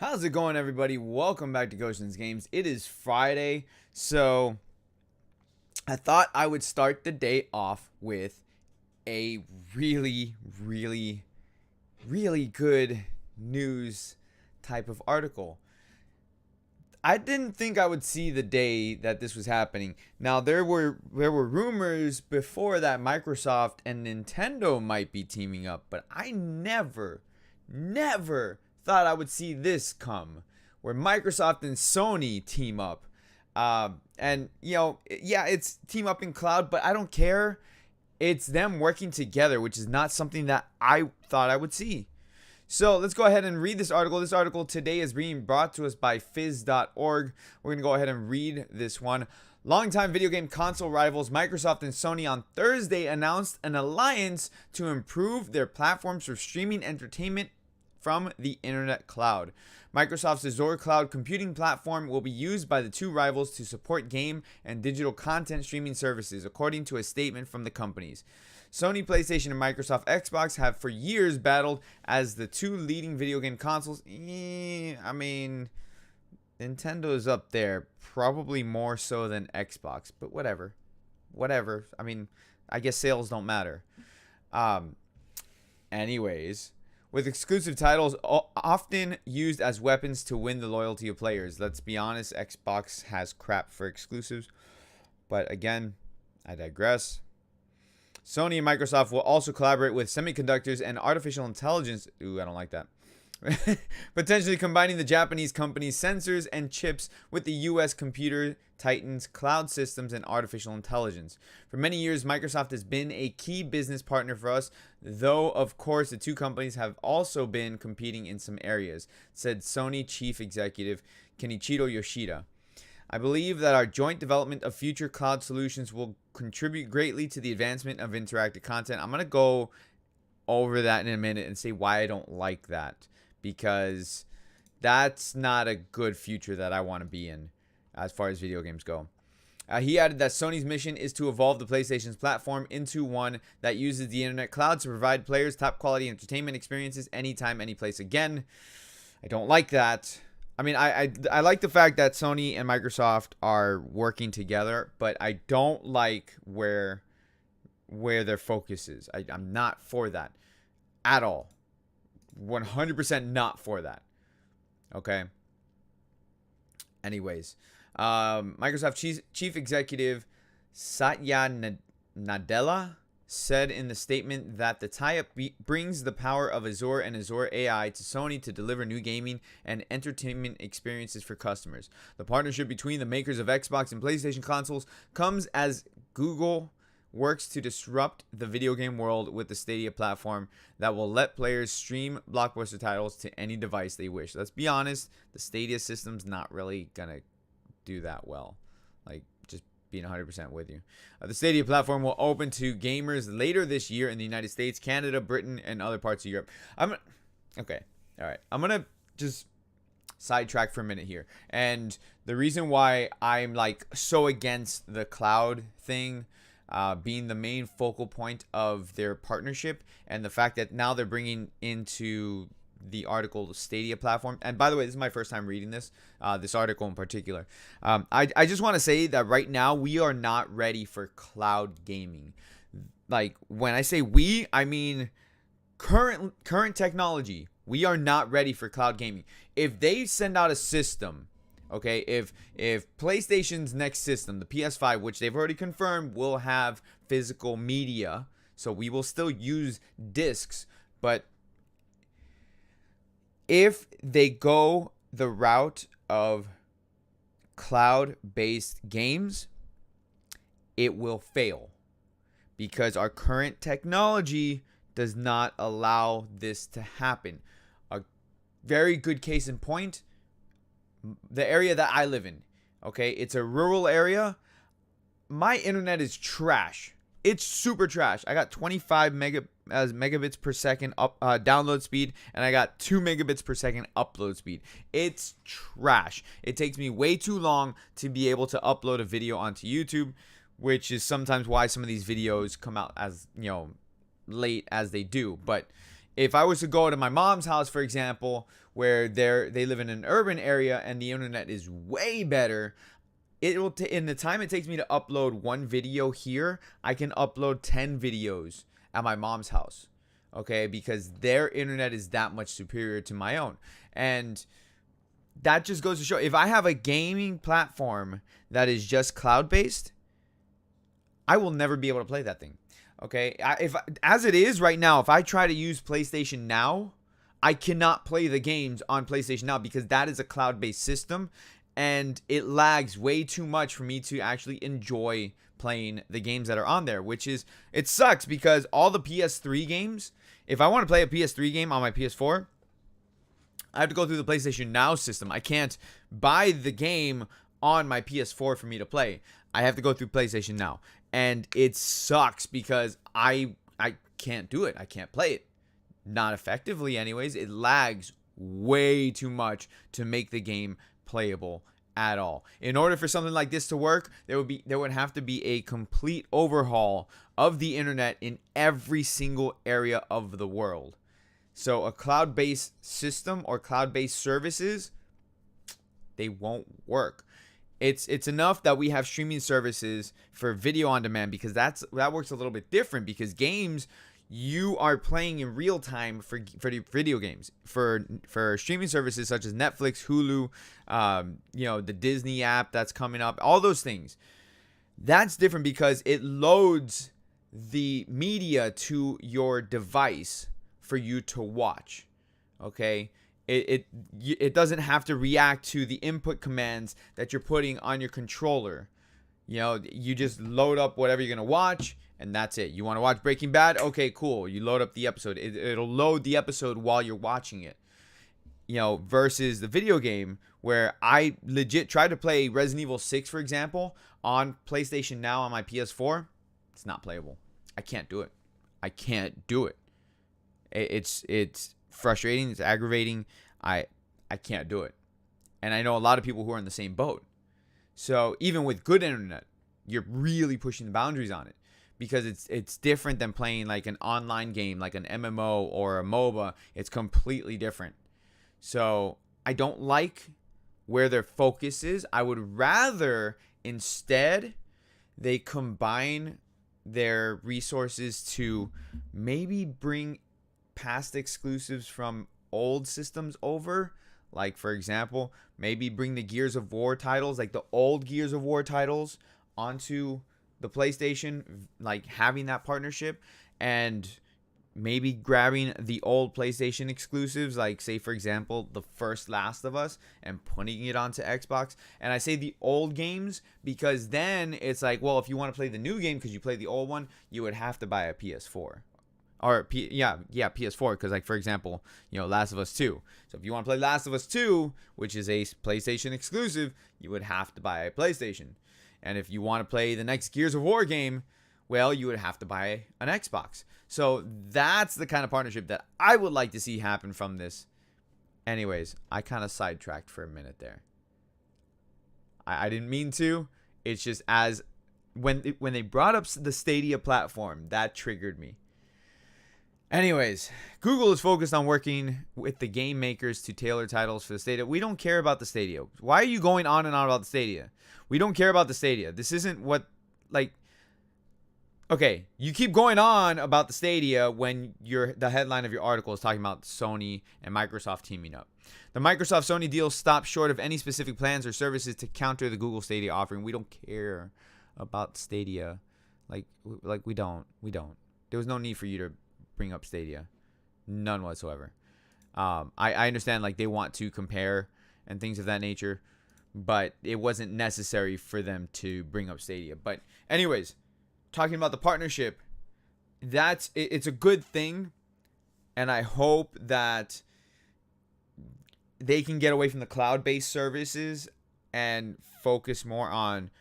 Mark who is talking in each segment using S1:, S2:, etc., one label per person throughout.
S1: How's it going, everybody? Welcome back to Gotians Games. It is Friday, so I thought I would start the day off with a really good news type of article. I didn't think I would see the day that this was happening. Now there were rumors before that Microsoft and Nintendo might be teaming up, but I never thought I would see this come, where Microsoft and Sony team up. And yeah, it's team up in cloud, but I don't care. It's them working together, which is not something that I thought I would see. So let's go ahead and read this article. This article today is being brought to us by fizz.org. We're going to go ahead and read this one. Longtime video game console rivals Microsoft and Sony on Thursday announced an alliance to improve their platforms for streaming entertainment from the internet cloud. Microsoft's Azure cloud computing platform will be used by the two rivals to support game and digital content streaming services, according to a statement from the companies. Sony, PlayStation, and Microsoft Xbox have for years battled as the two leading video game consoles. I mean, Nintendo is up there, probably more so than Xbox, but whatever. I mean, I guess sales don't matter. Anyways, with exclusive titles often used as weapons to win the loyalty of players. Let's be honest, Xbox has crap for exclusives. But again, I digress. Sony and Microsoft will also collaborate with semiconductors and artificial intelligence. Ooh, I don't like that. Potentially combining the Japanese company's sensors and chips with the U.S. computer titans, cloud systems, and artificial intelligence. For many years, Microsoft has been a key business partner for us, though, of course, the two companies have also been competing in some areas, said Sony Chief Executive Kenichiro Yoshida. I believe that our joint development of future cloud solutions will contribute greatly to the advancement of interactive content. I'm going to go over that in a minute and say why I don't like that, because that's not a good future that I want to be in as far as video games go. He added that Sony's mission is to evolve the PlayStation's platform into one that uses the internet cloud to provide players top quality entertainment experiences anytime, anyplace. Again, I don't like that. I mean, I like the fact that Sony and Microsoft are working together, but I don't like where their focus is. I'm not for that at all. 100% not for that. Okay. Anyways, Microsoft Chief Executive Satya Nadella said in the statement that the tie-up brings the power of Azure and Azure AI to Sony to deliver new gaming and entertainment experiences for customers. The partnership between the makers of Xbox and PlayStation consoles comes as Google works to disrupt the video game world with the Stadia platform that will let players stream blockbuster titles to any device they wish. Let's be honest, the Stadia system's not really gonna do that well. Like, just being 100% with you. The Stadia platform will open to gamers later this year in the United States, Canada, Britain, and other parts of Europe. Okay, all right. I'm gonna just sidetrack for a minute here, and the reason why I'm like so against the cloud thing being the main focal point of their partnership, and the fact that now they're bringing into the article the Stadia platform. And by the way, this is my first time reading this article in particular. I just want to say that right now we are not ready for cloud gaming. Like, when I say we, I mean current technology. We are not ready for cloud gaming. If they send out a system, okay, if PlayStation's next system, the PS5, which they've already confirmed will have physical media, so we will still use discs, but if they go the route of cloud-based games, it will fail, because our current technology does not allow this to happen. A very good case in point, the area that I live in, okay, it's a rural area. My internet is trash. It's super trash. I got 25 megabits per second download speed, and I got 2 megabits per second upload speed. It's trash. It takes me way too long to be able to upload a video onto YouTube, which is sometimes why some of these videos come out as, late as they do. But If I was to go to my mom's house, for example, where they live in an urban area and the internet is way better, it will in the time it takes me to upload one video here, I can upload 10 videos at my mom's house. Okay, because their internet is that much superior to my own. And that just goes to show, if I have a gaming platform that is just cloud-based, I will never be able to play that thing. Okay, if as it is right now, if I try to use PlayStation Now, I cannot play the games on PlayStation Now because that is a cloud-based system, and it lags way too much for me to actually enjoy playing the games that are on there, which is, it sucks because all the PS3 games, if I want to play a PS3 game on my PS4, I have to go through the PlayStation Now system. I can't buy the game on my PS4 for me to play. I have to go through PlayStation Now. And it sucks because I can't do it. I can't play it. Not effectively anyways. It lags way too much to make the game playable at all. In order for something like this to work, there would have to be a complete overhaul of the internet in every single area of the world. So a cloud-based system or cloud-based services, they won't work. It's enough that we have streaming services for video on demand, because that works a little bit different, because games you are playing in real time for video games. For streaming services such as Netflix, Hulu, the Disney app that's coming up, all those things. That's different because it loads the media to your device for you to watch. Okay? It doesn't have to react to the input commands that you're putting on your controller. You just load up whatever you're going to watch, and that's it. You want to watch Breaking Bad? Okay, cool. You load up the episode. It'll load the episode while you're watching it. Versus the video game, where I legit tried to play Resident Evil 6, for example, on PlayStation Now on my PS4. It's not playable. I can't do it. I can't do it. It's frustrating. It's aggravating. I can't do it. And I know a lot of people who are in the same boat. So even with good internet, you're really pushing the boundaries on it, because it's different than playing like an online game, like an MMO or a MOBA. It's completely different. So I don't like where their focus is. I would rather instead they combine their resources to maybe bring past exclusives from old systems over. Like, for example, maybe bring the Gears of War titles, like the old Gears of War titles, onto the PlayStation, like having that partnership, and maybe grabbing the old PlayStation exclusives, like, say, for example, the first Last of Us, and putting it onto Xbox. And I say the old games because then it's like, well, if you want to play the new game because you played the old one, you would have to buy a PS4. Or PS4, because, like, for example, Last of Us 2. So if you want to play Last of Us 2, which is a PlayStation exclusive, you would have to buy a PlayStation. And if you want to play the next Gears of War game, well, you would have to buy an Xbox. So that's the kind of partnership that I would like to see happen from this. Anyways, I kind of sidetracked for a minute there. I didn't mean to. It's just when they brought up the Stadia platform, that triggered me. Anyways, Google is focused on working with the game makers to tailor titles for the Stadia. We don't care about the Stadia. Why are you going on and on about the Stadia? We don't care about the Stadia. This isn't what, like, okay, you keep going on about the Stadia when the headline of your article is talking about Sony and Microsoft teaming up. The Microsoft-Sony deal stops short of any specific plans or services to counter the Google Stadia offering. We don't care about Stadia. Like we don't. There was no need for you to bring up Stadia. None whatsoever. I understand, like, they want to compare and things of that nature, but it wasn't necessary for them to bring up Stadia. But anyways, talking about the partnership, it's a good thing, and I hope that they can get away from the cloud-based services and focus more on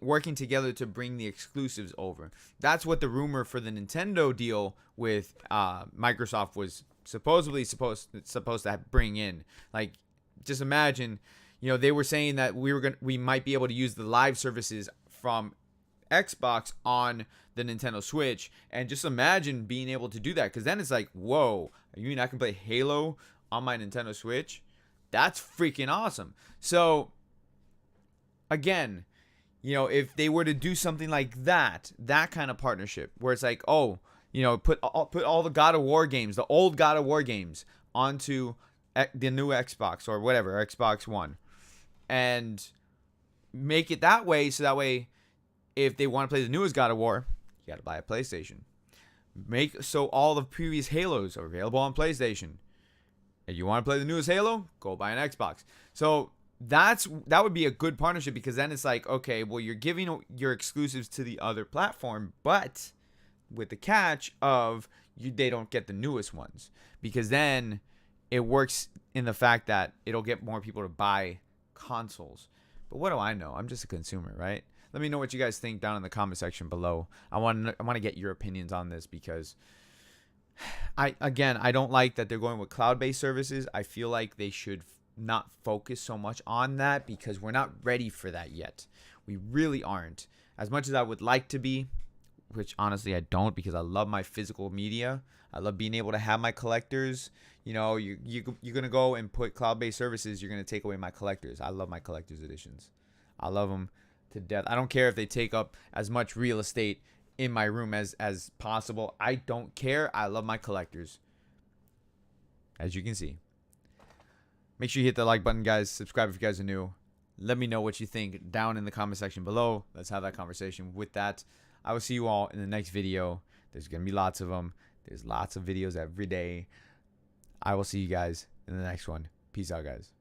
S1: working together to bring the exclusives over. That's what the rumor for the Nintendo deal with Microsoft was supposedly supposed to bring in. Like, just imagine, they were saying that we might be able to use the live services from Xbox on the Nintendo Switch. And just imagine being able to do that, because then it's like, whoa, you mean I can play Halo on my Nintendo Switch? That's freaking awesome. So again, you know, if they were to do something like that kind of partnership where it's like, oh, you know, put all the God of War games, the old God of War games, onto the new Xbox or whatever, Xbox One, and make it that way, so that way if they want to play the newest God of War, you got to buy a PlayStation. Make so all the previous Halos are available on PlayStation. If you want to play the newest Halo, go buy an Xbox. So that would be a good partnership, because then it's like, okay, well, you're giving your exclusives to the other platform, but with the catch of they don't get the newest ones, because then it works in the fact that it'll get more people to buy consoles. But what do I know? I'm just a consumer, right? Let me know what you guys think down in the comment section below. I want to get your opinions on this, because I don't like that they're going with cloud-based services. I feel like they should not focus so much on that, because we're not ready for that yet. We really aren't. As much as I would like to be, which honestly I don't, because I love my physical media. I love being able to have my collectors. You know, you're going to go and put cloud-based services, you're going to take away my collectors. I love my collector's editions. I love them to death. I don't care if they take up as much real estate in my room as possible. I don't care. I love my collectors, as you can see. Make sure you hit the like button, guys. Subscribe if you guys are new. Let me know what you think down in the comment section below. Let's have that conversation. With that, I will see you all in the next video. There's going to be lots of them. There's lots of videos every day. I will see you guys in the next one. Peace out, guys.